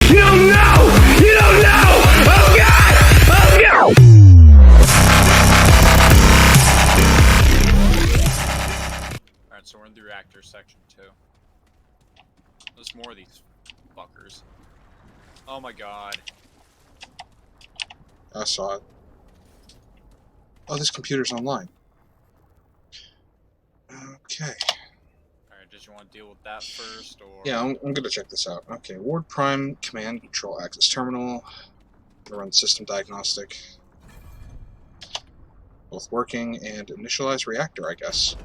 You don't know! You don't know! Oh god! Oh god! Alright, so we're in the reactor section too. There's more of these fuckers. Oh my god. I saw it. Oh, this computer's online. Okay. Alright, did you want to deal with that first, or...? Yeah, I'm gonna check this out. Okay, Ward Prime Command Control Access Terminal. Gonna run System Diagnostic. Both working, and initialize Reactor, I guess.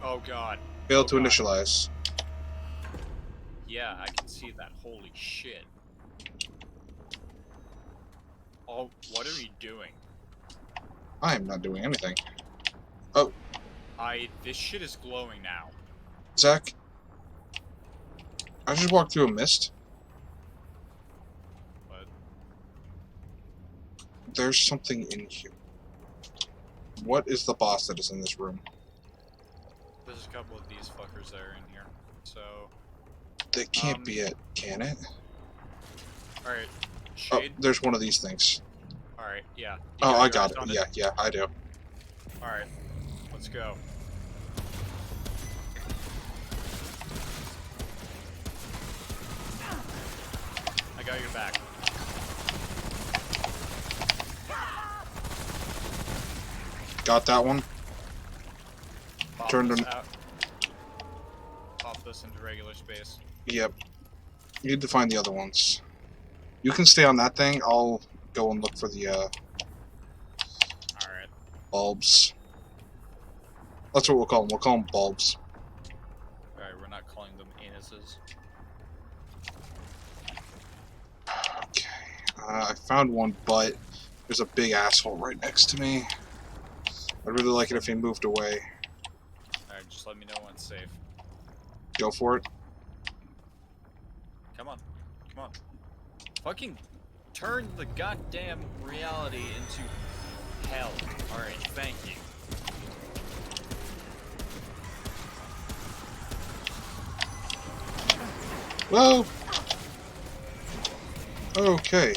Oh god. Failed to God. initialize. Yeah, I can see that. Holy shit. Oh, what are you doing? I am not doing anything. Oh, This shit is glowing now. Zack. I just walked through a mist. What? There's something in here. What is the boss that is in this room? There's a couple of these fuckers that are in here. So... That can't be it, can it? Alright, Oh, Shayde? there's one of these things. Alright, yeah. Oh, I got it. Yeah, I do. Alright, let's go. I got your back. Got that one. Pop Turned this him. out. Pop this into regular space. Yep. You need to find the other ones. You can stay on that thing. I'll go and look for the Alright. bulbs. That's what we'll call them. We'll call them bulbs. Alright, we're not calling them anuses. Okay. I found one, but there's a big asshole right next to me. I'd really like it if he moved away. Alright, just let me know when it's safe. Go for it. Come on. Come on. Fucking turn the goddamn reality into hell. Alright, thank you. Whoa! Okay.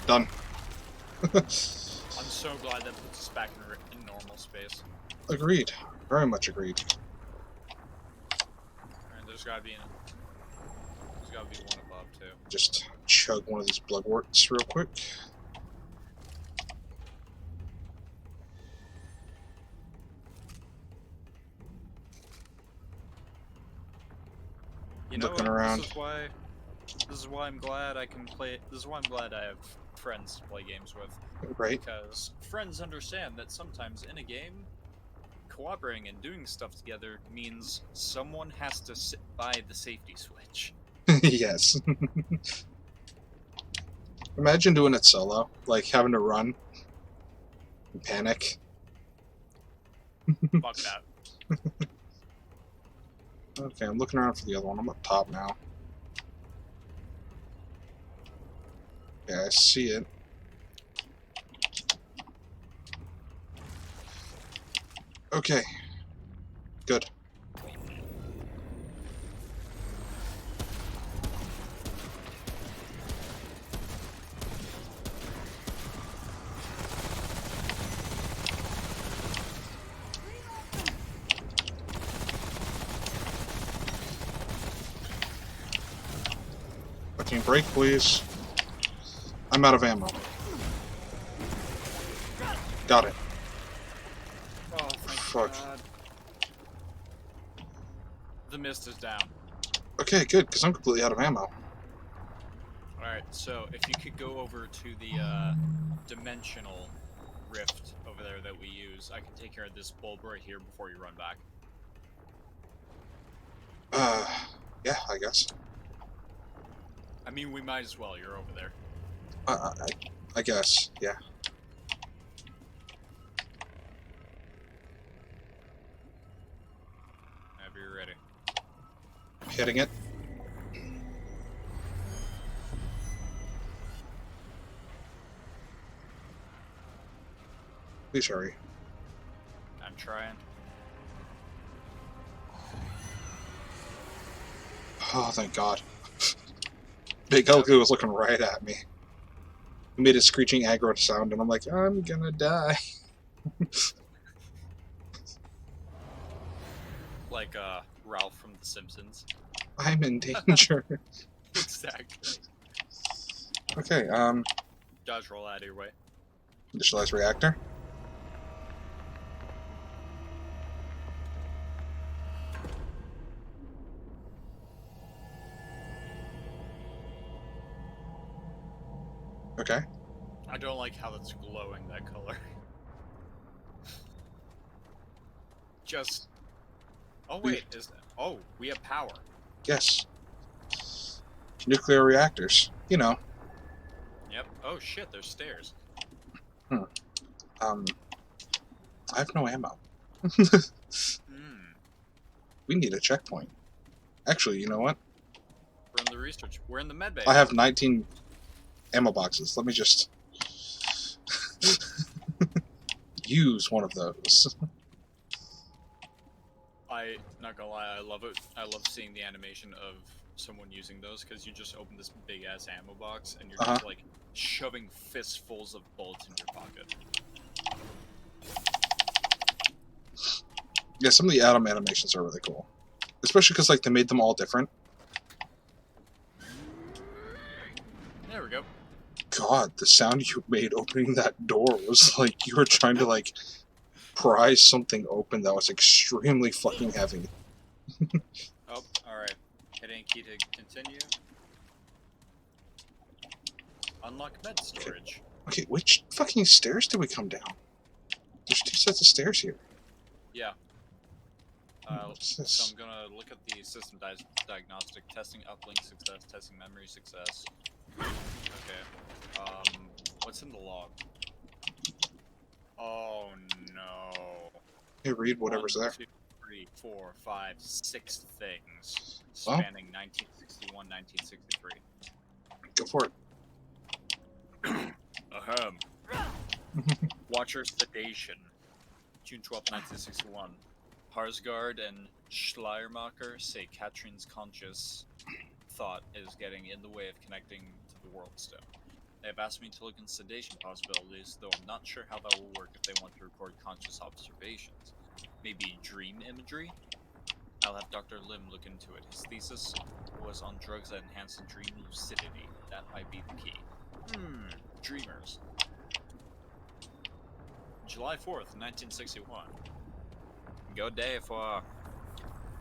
Done. I'm so glad that puts us back in normal space. Agreed. Very much agreed. Alright, there's gotta be one above too. Just chug one of these bloodworts real quick. You know Looking what? around. This is why I'm glad I can play. This is why I'm glad I have friends to play games with. Right. Because friends understand that sometimes in a game, cooperating and doing stuff together means someone has to sit by the safety switch. Yes. Imagine doing it solo, like having to run and panic. Fuck that. Okay, I'm looking around for the other one. I'm up top now. Yeah, I see it. Okay. Good. Fucking break, please. I'm out of ammo. Got it. Oh, thank Fuck. God. The mist is down. Okay, good, because I'm completely out of ammo. Alright, so if you could go over to the dimensional rift over there that we use, I can take care of this bulb right here before you run back. Yeah, I guess. I mean, we might as well. You're over there. I guess, yeah. Whenever you're ready. Hitting it. Please hurry. I'm trying. Oh, thank God. Big Goku was looking right at me. He made a screeching aggro sound, and I'm like, I'm gonna die. Like Ralph from The Simpsons. I'm in danger. Exactly. Okay, Dodge roll out of your way. initialize reactor. Okay. I don't like how that's glowing that color. Just. Oh wait, is that? Oh, we have power. Yes. Nuclear reactors. You know. Yep. Oh shit, there's stairs. I have no ammo. Hmm. We need a checkpoint. Actually, you know what? We're in the research. We're in the med bay. I have 19 ammo boxes. Let me just use one of those. Not gonna lie, I love it. I love seeing the animation of someone using those because you just open this big ass ammo box and you're just like shoving fistfuls of bullets in your pocket. Yeah, some of the atom animations are really cool, especially because like they made them all different. There we go. God, the sound you made opening that door was like you were trying to like prise something open that was extremely fucking heavy. Oh, alright. Hitting key to continue. Unlock med storage. Okay, which fucking stairs did we come down? There's 2 sets of stairs here. Yeah. What's So this? I'm gonna look at the system diagnostic, testing uplink success, testing memory success. Okay. What's in the log? Oh no. Hey, read whatever's 1, there. 2, 3, 4, 5, 6 things Oh. spanning 1961, 1963. Go for it. Ahem. Watcher sedation. June 12, 1961. Harsgaard and Schleiermacher say Katrine's conscious thought is getting in the way of connecting to the World Stone. They have asked me to look into sedation possibilities, though I'm not sure how that will work if they want to record conscious observations. Maybe dream imagery? I'll have Dr. Lim look into it. His thesis was on drugs that enhance the dream lucidity. That might be the key. Dreamers. July 4th, 1961. Good day for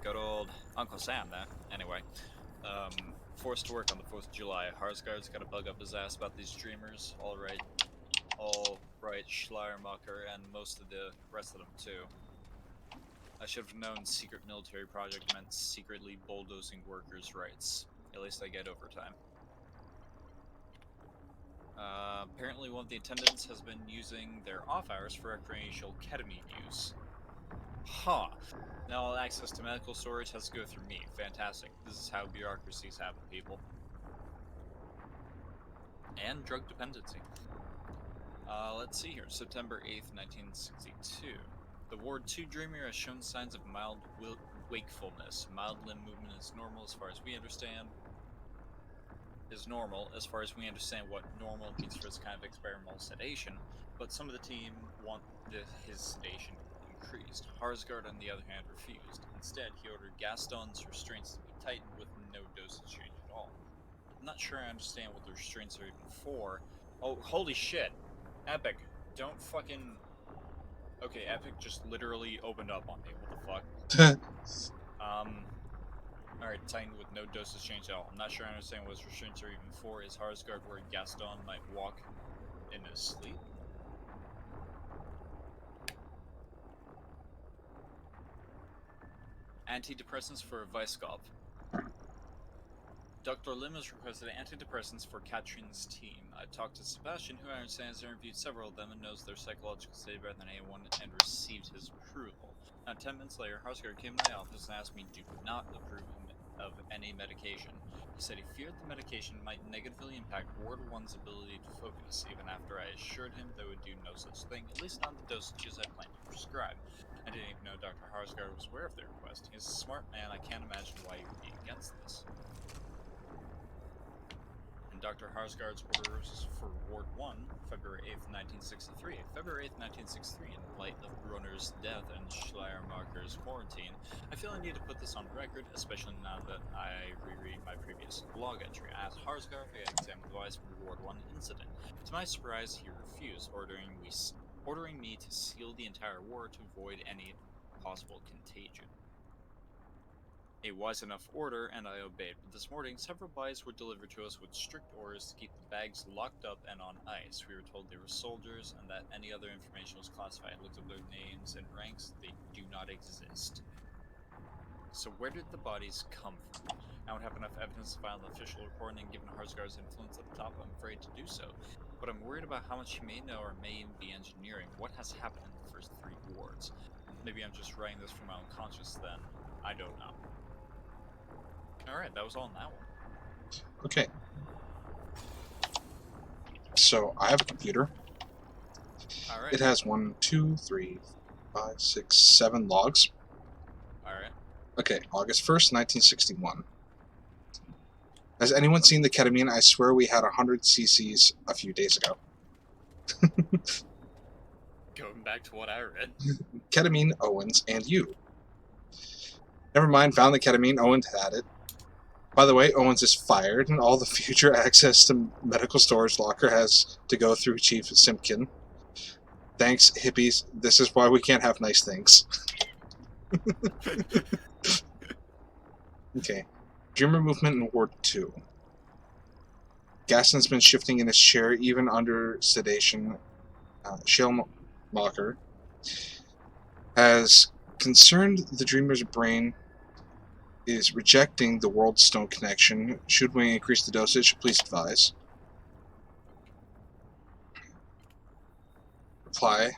good old Uncle Sam there. Anyway, forced to work on the 4th of July. Harsgaard's got a bug up his ass about these dreamers. All right, Schleiermacher and most of the rest of them too. I should have known secret military project meant secretly bulldozing workers' rights. At least I get overtime. Apparently one of the attendants has been using their off hours for recreational ketamine use. Huh. Now all access to medical storage has to go through me. Fantastic. This is how bureaucracies happen, people. And drug dependency. Let's see here. September 8th, 1962. The Ward 2 dreamer has shown signs of mild wakefulness. Mild limb movement is normal as far as we understand. What normal means for this kind of experimental sedation, but some of the team want his sedation increased. Harsgaard, on the other hand, refused. Instead, he ordered Gaston's restraints to be tightened with no dosage change at all. I'm not sure I understand what the restraints are even for. Oh, holy shit! Epic, don't fucking... Okay, Epic just literally opened up on me. What the fuck? Alright, tightened with no dosage change at all. I'm not sure I understand what his restraints are even for. Is Harsgaard where Gaston might walk in his sleep? Antidepressants for Weisskopf. Dr. Lim has requested antidepressants for Katrine's team. I talked to Sebastian, who I understand has interviewed several of them and knows their psychological state better than anyone, and received his approval. Now, 10 minutes later, Harsgaard came to my office and asked me to not approve him of any medication. He said he feared the medication might negatively impact Ward 1's ability to focus, even after I assured him they would do no such thing, at least not the dosages I planned to prescribe. I didn't even know Dr. Harsgard was aware of the request. He's a smart man, I can't imagine why he would be against this. And Dr. Harsgard's orders for Ward 1, February 8th, 1963. February 8th, 1963, in light of Brunner's death and Schleiermacher's quarantine, I feel I need to put this on record, especially now that I reread my previous log entry. I asked Harsgard to examine the device from the Ward 1 incident. To my surprise, he refused, ordering me to seal the entire ward to avoid any possible contagion. A wise enough order, and I obeyed, but this morning several bodies were delivered to us with strict orders to keep the bags locked up and on ice. We were told they were soldiers, and that any other information was classified. I looked up their names and ranks, they do not exist. So where did the bodies come from? I don't have enough evidence to file an official recording, and given Harsgard's influence at the top, I'm afraid to do so. But I'm worried about how much he may know or may even be engineering. What has happened in the first 3 wards? Maybe I'm just writing this from my own conscience then. I don't know. Alright, that was all in that one. Okay. So, I have a computer. Alright. It has 1, 2, 3, 5, 6, 7 logs. Alright. Okay, August 1st, 1961. Has anyone seen the ketamine? I swear we had 100 cc's a few days ago. Going back to what I read. Ketamine, Owens, and you. Never mind, found the ketamine, Owens had it. By the way, Owens is fired, and all the future access to medical storage locker has to go through Chief Simpkin. Thanks, hippies. This is why we can't have nice things. Okay. Dreamer movement in Ward 2. Gaston's been shifting in his chair, even under sedation. Schellmacher has concerned the dreamer's brain is rejecting the world stone connection. Should we increase the dosage? Please advise. Reply.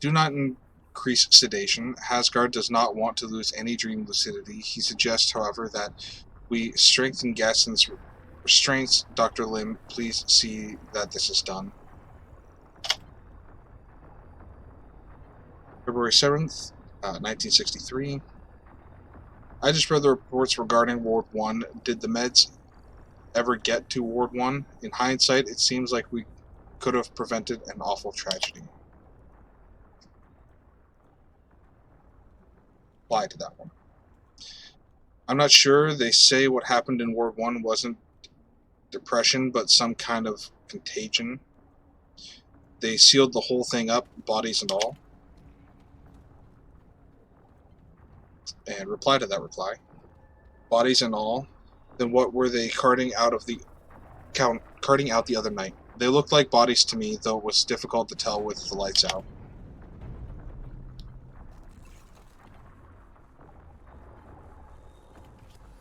Do not increase sedation. Harsgard does not want to lose any dream lucidity. He suggests, however, that we strengthen Gaston's restraints. Dr. Lim, please see that this is done. February 7th, 1963. I just read the reports regarding Ward 1. Did the meds ever get to Ward 1? In hindsight, it seems like we could have prevented an awful tragedy. Apply to that one. I'm not sure. They say what happened in Ward 1 wasn't depression, but some kind of contagion. They sealed the whole thing up, bodies and all. And reply to that reply. Bodies and all. Then what were they carting out the other night? They looked like bodies to me, though it was difficult to tell with the lights out.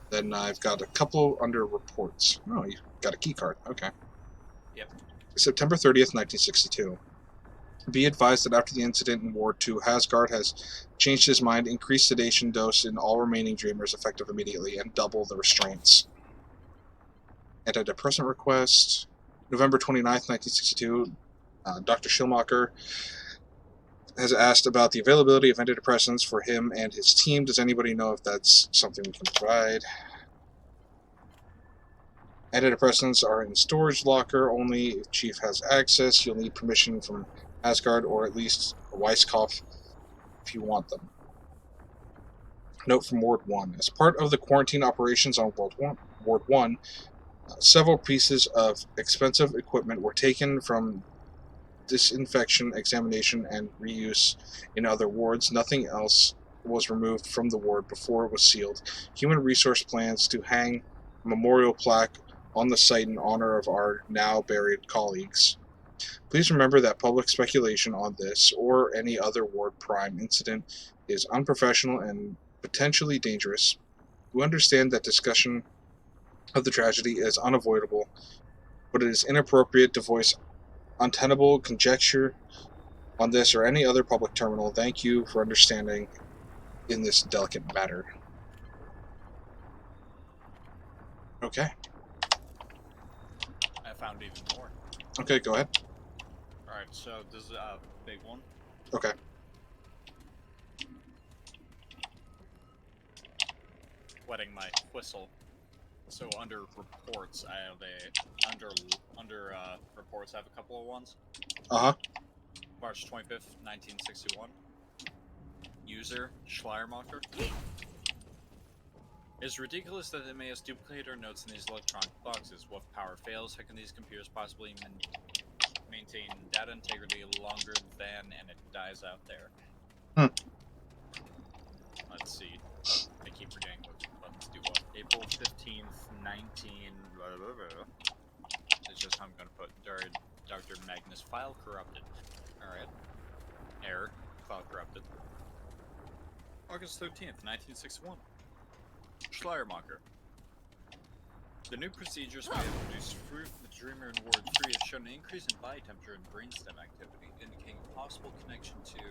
Then I've got a couple under reports. Oh, you got a key card. Okay. Yep. September 30th, 1962. Be advised that after the incident in Ward 2, Harsgard has changed his mind, increased sedation dose in all remaining dreamers effective immediately, and double the restraints. Antidepressant request. November 29th, 1962. Dr. Schellmacher has asked about the availability of antidepressants for him and his team. Does anybody know if that's something we can provide? Antidepressants are in storage locker only. If Chief has access, you'll need permission from Harsgard or at least a Weisskopf if you want them. Note from Ward 1. As part of the quarantine operations on Ward 1, several pieces of expensive equipment were taken from disinfection, examination, and reuse in other wards. Nothing else was removed from the ward before it was sealed. Human resource plans to hang a memorial plaque on the site in honor of our now buried colleagues. Please remember that public speculation on this or any other Ward Prime incident is unprofessional and potentially dangerous. We understand that discussion of the tragedy is unavoidable, but it is inappropriate to voice untenable conjecture on this or any other public terminal. Thank you for understanding in this delicate matter. Okay. I found even more. Okay, go ahead. Alright, so this is a big one. Okay. Wetting my whistle. So under reports, I have under reports, I have a couple of ones. Uh-huh. March 25th, 1961. User Schleiermacher. It's ridiculous that they may have duplicated our notes in these electronic boxes. What if power fails? How can these computers possibly maintain data integrity longer than and it dies out there? Let's see. I keep forgetting what buttons do what. April 15th, 19... It's just I'm going to put Dr. Magnus file corrupted. Alright. Error. File corrupted. August 13th, 1961. Schleiermacher. The new procedures may have produced fruit. The Dreamer in Ward 3 has shown an increase in body temperature and brainstem activity, indicating a possible connection to...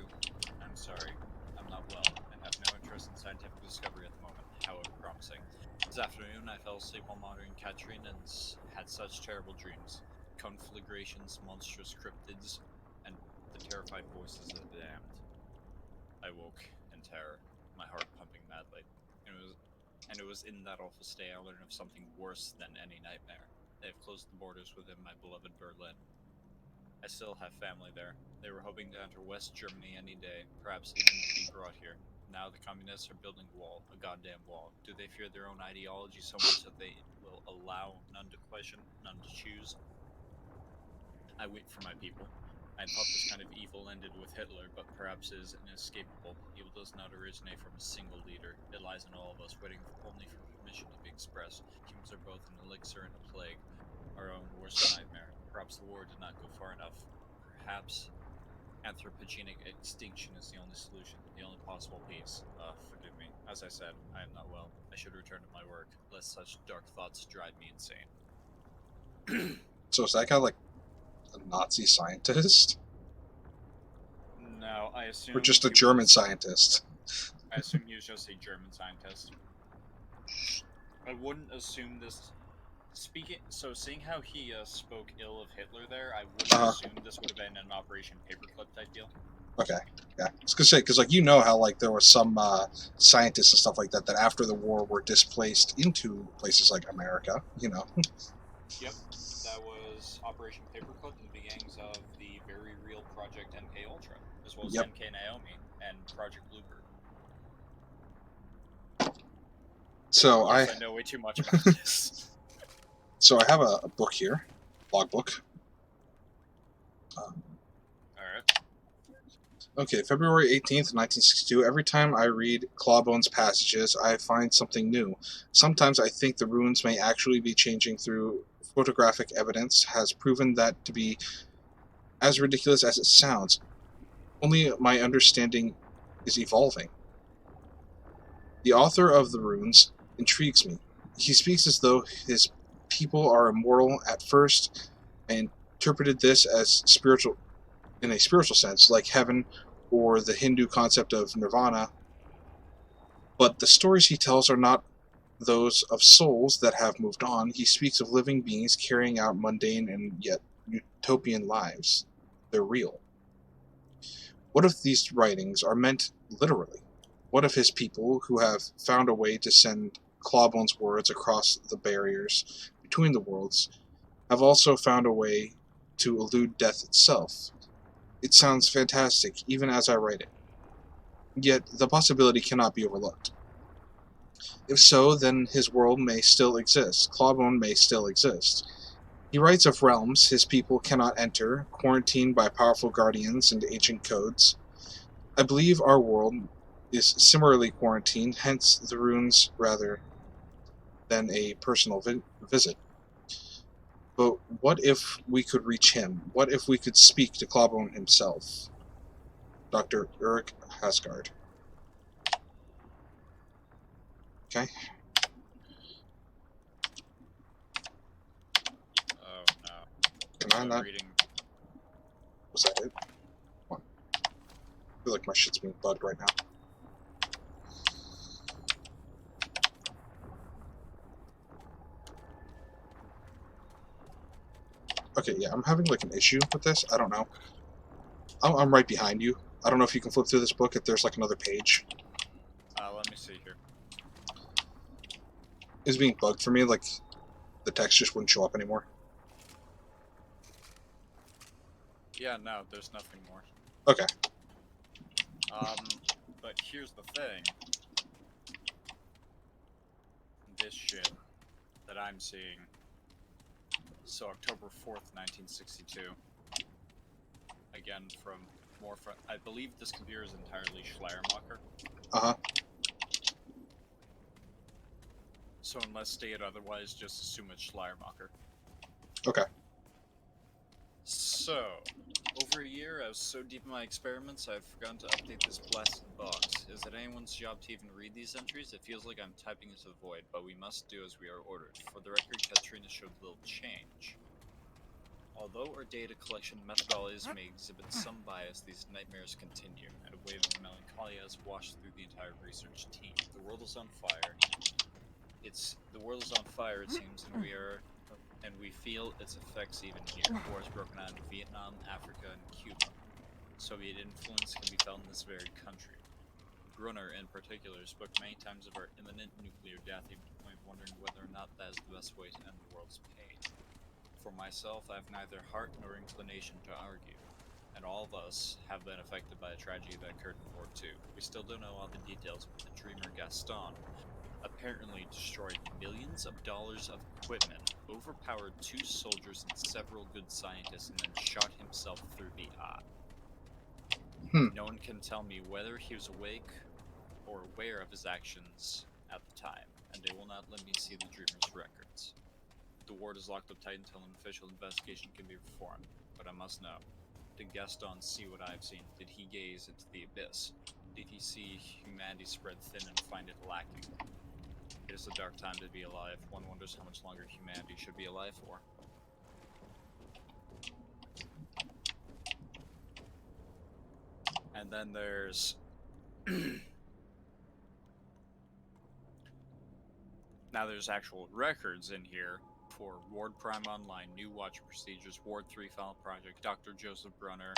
I'm sorry, I'm not well, and have no interest in scientific discovery at the moment, however promising. This afternoon, I fell asleep while monitoring Katrine and had such terrible dreams. Conflagrations, monstrous cryptids, and the terrified voices of the damned. I woke in terror, my heart pumping madly. And it was in that awful state I learned of something worse than any nightmare. They have closed the borders within my beloved Berlin. I still have family there. They were hoping to enter West Germany any day, perhaps even be brought here. Now the communists are building a wall, a goddamn wall. Do they fear their own ideology so much that they will allow none to question, none to choose? I wait for my people. I thought this kind of evil ended with Hitler, but perhaps it is inescapable. Evil does not originate from a single leader. It lies in all of us, waiting only for permission to be expressed. Humans are both an elixir and a plague, our own worst nightmare. Perhaps the war did not go far enough. Perhaps anthropogenic extinction is the only solution, the only possible peace. Forgive me. As I said, I am not well. I should return to my work, lest such dark thoughts drive me insane. So is that guy like a Nazi scientist? No, I assume... Or just a German scientist? I assume he was just a German scientist. I wouldn't assume this... seeing how he spoke ill of Hitler there, I wouldn't assume this would have been an Operation Paperclip type deal. Okay, yeah. I was gonna say, because like you know how like there were some scientists and stuff like that that after the war were displaced into places like America, you know. Yep, that was Operation Paperclip and the beginnings of the very real Project MK Ultra, as well as MK Naomi and Project Looper. So yes, I know way too much about this. So I have a book here, logbook. Alright. Okay, February 18th, 1962. Every time I read Clawbone's passages, I find something new. Sometimes I think the ruins may actually be changing through photographic evidence has proven that to be as ridiculous as it sounds. Only my understanding is evolving. The author of the runes intrigues me. He speaks as though his people are immortal at first. I interpreted this as spiritual, in a spiritual sense, like heaven or the Hindu concept of nirvana. But the stories he tells are not those of souls that have moved on. He speaks of living beings carrying out mundane and yet utopian lives. They're real. What if these writings are meant literally? What if his people, who have found a way to send Clawbone's words across the barriers between the worlds, have also found a way to elude death itself? It sounds fantastic, even as I write it. Yet the possibility cannot be overlooked. If so, then his world may still exist. Clawbone may still exist. He writes of realms his people cannot enter, quarantined by powerful guardians and ancient codes. I believe our world is similarly quarantined, hence the runes rather than a personal visit. But what if we could reach him? What if we could speak to Clawbone himself? Dr. Eric Hasgard. Okay. Oh no. Can I not? Reading... Was that it? Come on. I feel like my shit's being bugged right now. Okay, yeah, I'm having like an issue with this. I don't know. I'm right behind you. I don't know if you can flip through this book if there's like another page. Let me see here. It's being bugged for me. Like the text just wouldn't show up anymore. Yeah, no, there's nothing more. Okay. But here's the thing. This shit that I'm seeing. So October 4th, 1962. Again, from I believe this computer is entirely Schleiermacher. Uh-huh. So unless stated otherwise, just assume it's Schleiermacher. Okay. So, over a year, I was so deep in my experiments, I've forgotten to update this blasted box. Is it anyone's job to even read these entries? It feels like I'm typing into the void, but we must do as we are ordered. For the record, Katrina showed little change. Although our data collection methodologies may exhibit some bias, these nightmares continue, and a wave of melancholia has washed through the entire research team. The world is on fire. The world is on fire, it seems, and we feel its effects even here. War has broken out in Vietnam, Africa, and Cuba. Soviet influence can be felt in this very country. Brunner, in particular, spoke many times of our imminent nuclear death, even to the point of wondering whether or not that is the best way to end the world's pain. For myself, I have neither heart nor inclination to argue, and all of us have been affected by a tragedy that occurred in World War II. We still don't know all the details, but the dreamer Gaston apparently destroyed millions of dollars of equipment, overpowered 2 soldiers and several good scientists, and then shot himself through the eye. No one can tell me whether he was awake or aware of his actions at the time, and they will not let me see the dreamer's records. The ward is locked up tight until an official investigation can be performed, but I must know. Did Gaston see what I have seen? Did he gaze into the abyss? Did he see humanity spread thin and find it lacking? It is a dark time to be alive. One wonders how much longer humanity should be alive for. And then there's... Now there's actual records in here for Ward Prime Online, New Watcher Procedures, Ward 3 Final Project, Dr. Joseph Brunner,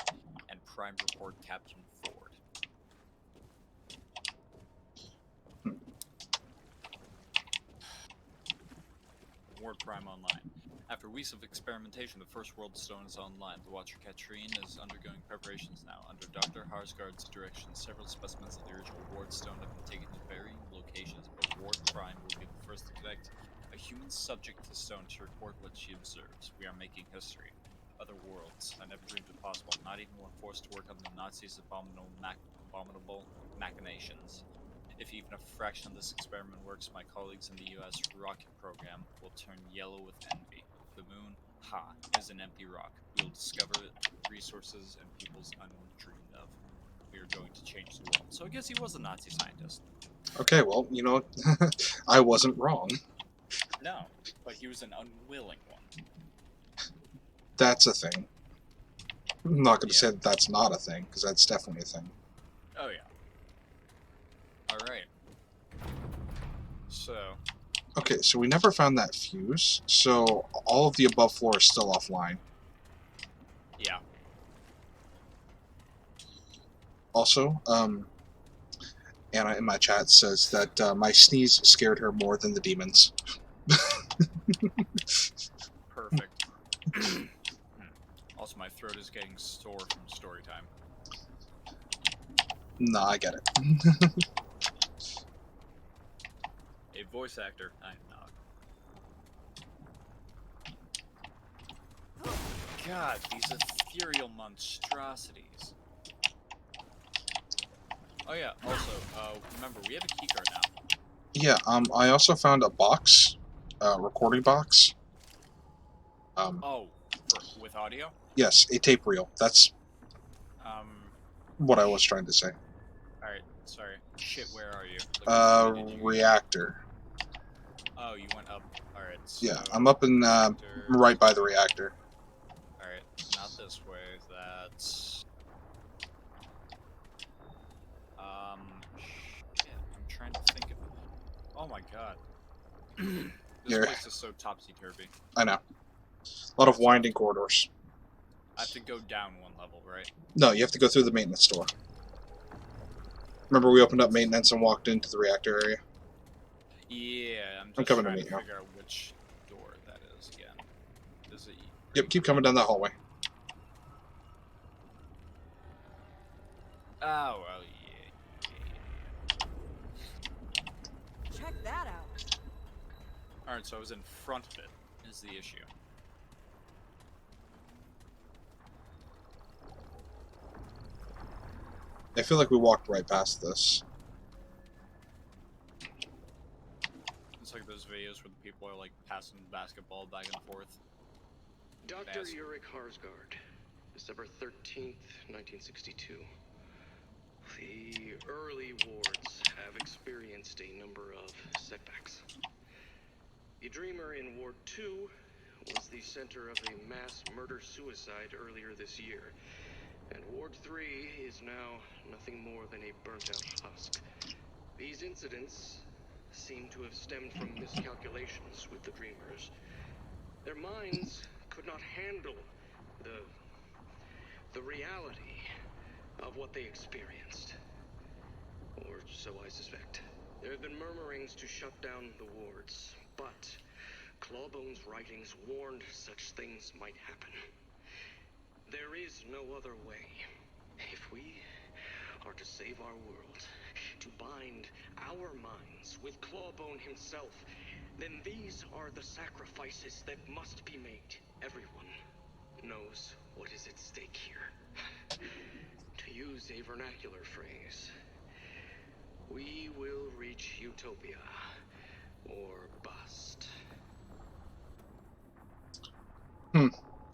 and Prime Report Captain Ford. Ward Prime Online. After weeks of experimentation, the first World Stone is online. The Watcher Katrine is undergoing preparations now. Under Dr. Harsgaard's direction, several specimens of the original Ward Stone have been taken to varying locations, but Ward Prime will be the first to connect a human subject to Stone to report what she observes. We are making history. Other worlds. I never dreamed it possible, not even when forced to work on the Nazis' abominable machinations. If even a fraction of this experiment works, my colleagues in the US rocket program will turn yellow with envy. The moon, is an empty rock. We will discover resources and peoples undreamed of. We are going to change the world. So I guess he was a Nazi scientist. Okay, well, you know, I wasn't wrong. No, but he was an unwilling one. That's a thing. I'm not going to say that that's not a thing, because that's definitely a thing. Oh, yeah. Alright. So... Okay, so we never found that fuse, so all of the above floor is still offline. Yeah. Also, Anna in my chat says that my sneeze scared her more than the demons. Perfect. Also, my throat is getting sore from story time. Nah, I get it. A voice actor, I am not. God, these ethereal monstrosities. Oh yeah, also, remember, we have a keycard now. Yeah, I also found a box, recording box. With audio? Yes, a tape reel. That's what I was trying to say. Alright, sorry. Shit, where are you? Like, Reactor. Oh, you went up. Alright, so... Yeah, I'm up in, right by the reactor. Alright, not this way, that's... Shit, I'm trying to think of... Oh my god. This place is so topsy-turvy. I know. A lot of winding corridors. I have to go down one level, right? No, you have to go through the maintenance door. Remember we opened up maintenance and walked into the reactor area? Yeah, I'm I'm just coming to trying meet to you. figure out which door that is again. Is it? Yep, keep coming down that hallway. Oh, well, yeah. Check that out. Alright, so I was in front of it, is the issue. I feel like we walked right past this. It's like those videos where the people are like passing the basketball back and forth. Dr. Fast. Ulrich Harsgaard, December 13th, 1962. The early wards have experienced a number of setbacks. The Dreamer in Ward 2 was the center of a mass murder-suicide earlier this year, and Ward 3 is now nothing more than a burnt-out husk. These incidents seem to have stemmed from miscalculations with the Dreamers. Their minds could not handle the reality of what they experienced. Or so I suspect. There have been murmurings to shut down the wards, but Clawbone's writings warned such things might happen. There is no other way. If we are to save our world, to bind our minds with Clawbone himself, then these are the sacrifices that must be made. Everyone knows what is at stake here. To use a vernacular phrase, we will reach utopia or bust.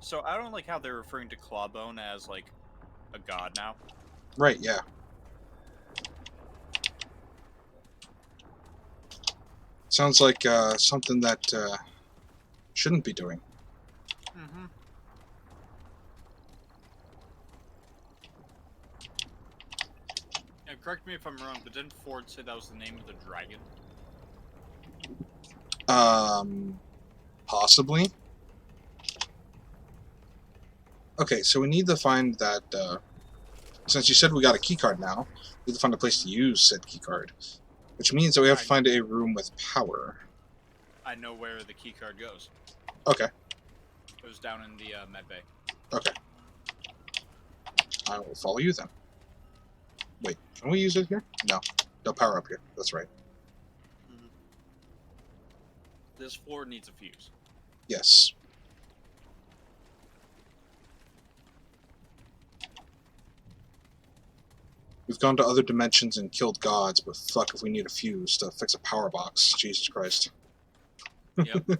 So I don't like how they're referring to Clawbone as like a god now. Right, yeah. Sounds like something that shouldn't be doing. Mm-hmm. Yeah, correct me if I'm wrong, but didn't Ford say that was the name of the dragon? Possibly. Okay, so we need to find that, since you said we got a keycard now, we need to find a place to use said keycard. Which means that we have to find a room with power. I know where the keycard goes. Okay, It goes down in the med bay. okay. I will follow you then. Wait, can we use it here? No. No power up here. That's right. Mm-hmm. This floor needs a fuse. Yes. We've gone to other dimensions and killed gods, but fuck if we need a fuse to fix a power box. Jesus Christ. Yep.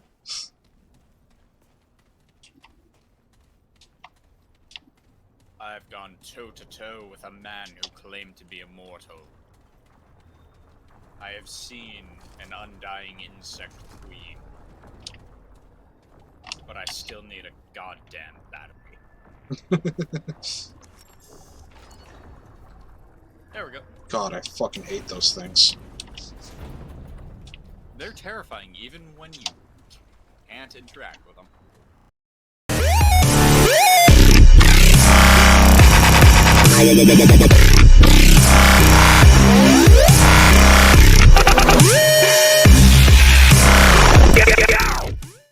I've gone toe-to-toe with a man who claimed to be immortal. I have seen an undying insect queen. But I still need a goddamn battery. There we go. God, I fucking hate those things. They're terrifying even when you can't interact with them.